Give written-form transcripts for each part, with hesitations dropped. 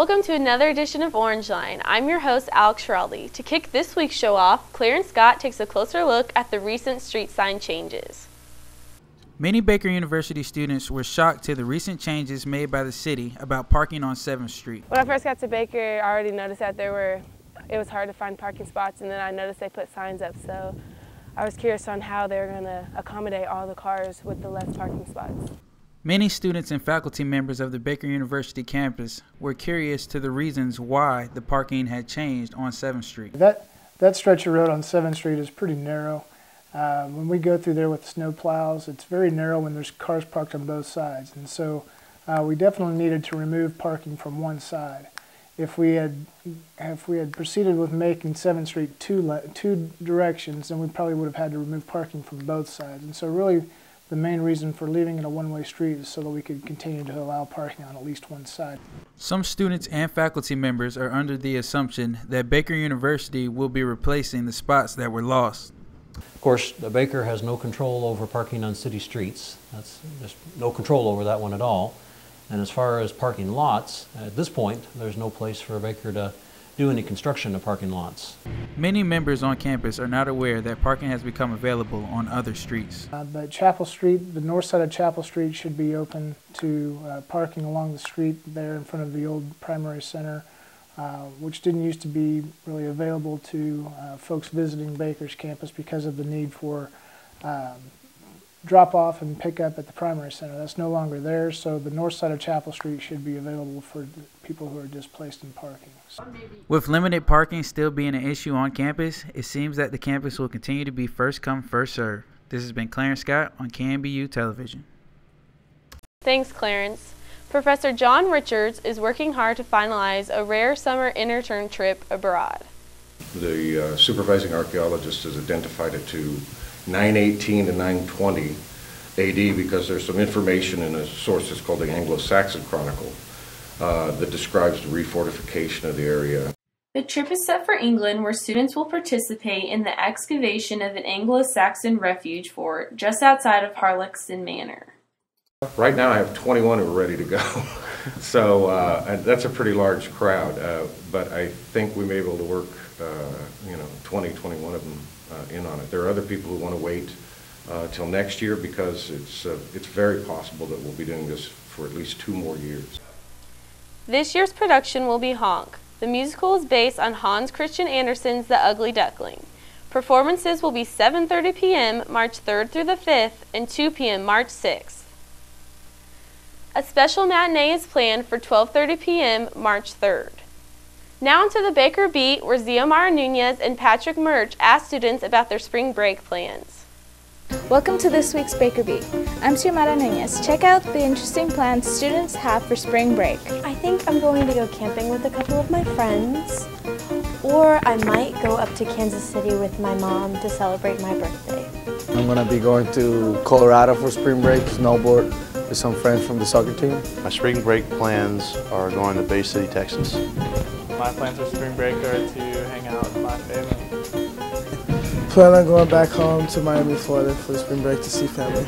Welcome to another edition of Orangeline. I'm your host, Alix Schiraldi. To kick this week's show off, Clarence Scott takes a closer look at the recent street sign changes. Many Baker University students were shocked to the recent changes made by the city about parking on 7th Street. When I first got to Baker, I already noticed that it was hard to find parking spots, and then I noticed they put signs up, so I was curious on how they were going to accommodate all the cars with the less parking spots. Many students and faculty members of the Baker University campus were curious to the reasons why the parking had changed on 7th Street. That stretch of road on 7th Street is pretty narrow. When we go through there with snow plows, it's very narrow when there's cars parked on both sides. And so we definitely needed to remove parking from one side. If we had proceeded with making 7th Street two directions, then we probably would have had to remove parking from both sides. And so really the main reason for leaving it a one-way street is so that we could continue to allow parking on at least one side. Some students and faculty members are under the assumption that Baker University will be replacing the spots that were lost. Of course, the Baker has no control over parking on city streets. That's just no control over that one at all. And as far as parking lots, at this point, there's no place for Baker to do any construction of parking lots. Many members on campus are not aware that parking has become available on other streets. But Chapel Street, the north side of Chapel Street should be open to parking along the street there in front of the old primary center, which didn't used to be really available to folks visiting Baker's campus because of the need for drop off and pick up at the primary center. That's no longer there, so the north side of Chapel Street should be available for people who are displaced in parking. With limited parking still being an issue on campus, it seems that the campus will continue to be first come, first served. This has been Clarence Scott on KNBU Television. Thanks, Clarence. Professor John Richards is working hard to finalize a rare summer intern trip abroad. The supervising archaeologist has identified it to 918 to 920 AD because there's some information in a source that's called the Anglo-Saxon Chronicle that describes the refortification of the area. The trip is set for England, where students will participate in the excavation of an Anglo-Saxon refuge fort just outside of Harlexton Manor. Right now I have 21 who are ready to go. So that's a pretty large crowd, but I think we may be able to work 20, 21 of them in on it. There are other people who want to wait till next year because it's very possible that we'll be doing this for at least 2 more years. This year's production will be HONK. The musical is based on Hans Christian Andersen's The Ugly Duckling. Performances will be 7:30 p.m. March 3rd through the 5th and 2 p.m. March 6th. A special matinee is planned for 12:30 p.m. March 3rd. Now onto the Baker Beat, where Xiomara Nunez and Patrick Murch ask students about their spring break plans. Welcome to this week's Baker Beat. I'm Xiomara Nunez. Check out the interesting plans students have for spring break. I think I'm going to go camping with a couple of my friends, or I might go up to Kansas City with my mom to celebrate my birthday. I'm going to be going to Colorado for spring break, snowboard with some friends from the soccer team. My spring break plans are going to Bay City, Texas. My plans for spring break are to hang out with my family. Plan on going back home to Miami, Florida for spring break to see family.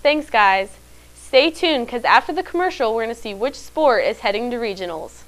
Thanks, guys. Stay tuned, because after the commercial, we're going to see which sport is heading to regionals.